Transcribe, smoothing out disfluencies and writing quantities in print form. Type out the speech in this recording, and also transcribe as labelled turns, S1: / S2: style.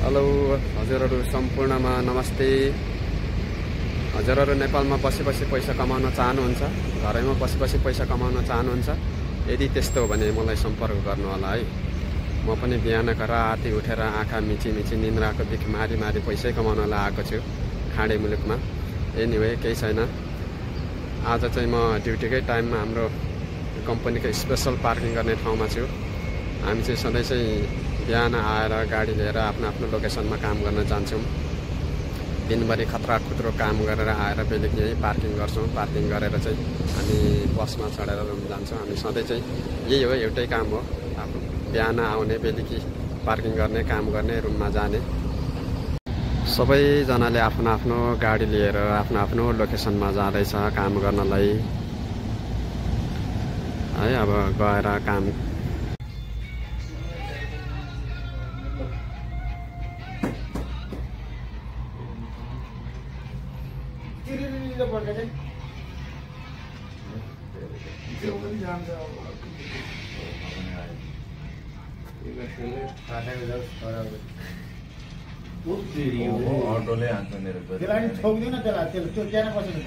S1: Hello हजुरहरू सम्पूर्णमा नमस्ते। हजुरहरू नेपालमा बसी पैसा कमाउन चाहनुहुन्छ, घरैमा बसी पैसा कमाउन चाहनुहुन्छ, यदि त्यस्तो हो भने मलाई सम्पर्क गर्नु होला है। म पनि बिहानका राति उठेर आँखा मिची निन्द्राको बिख मारी पैसै कमाउनलाई आएको छु खाडे मुलुकमा। एनिवे केही छैन, आज चाहिँ म ड्युटीकै टाइममा हाम्रो कम्पनीको स्पेसल पार्किङ गर्ने ठाउँमा छु। हामी चाहिँ सधैँ चाहिँ बिहान आएर गाडी लिएर आफ्नो लोकेसनमा काम गर्न जान्छौँ। दिनभरि खतरा खुत्रो काम गरेर आएर बेलुकी यहीँ पार्किङ गर्छौँ। पार्किङ गरेर चाहिँ हामी बसमा चढेर रुम जान्छौँ। हामी सधैँ चाहिँ यही हो, एउटै काम हो। आफ्नो बिहान आउने, बेलुकी पार्किङ गर्ने, काम गर्ने, रुममा जाने। सबैजनाले आफ्नो गाडी लिएर आफ्नो लोकेसनमा जाँदैछ काम गर्नलाई है। अब गएर काम
S2: ऑटोले हान्छ मेरो त्यसलाई छोक्दिन, त्यसलाई त्यो त्यहाँ बसेको छ।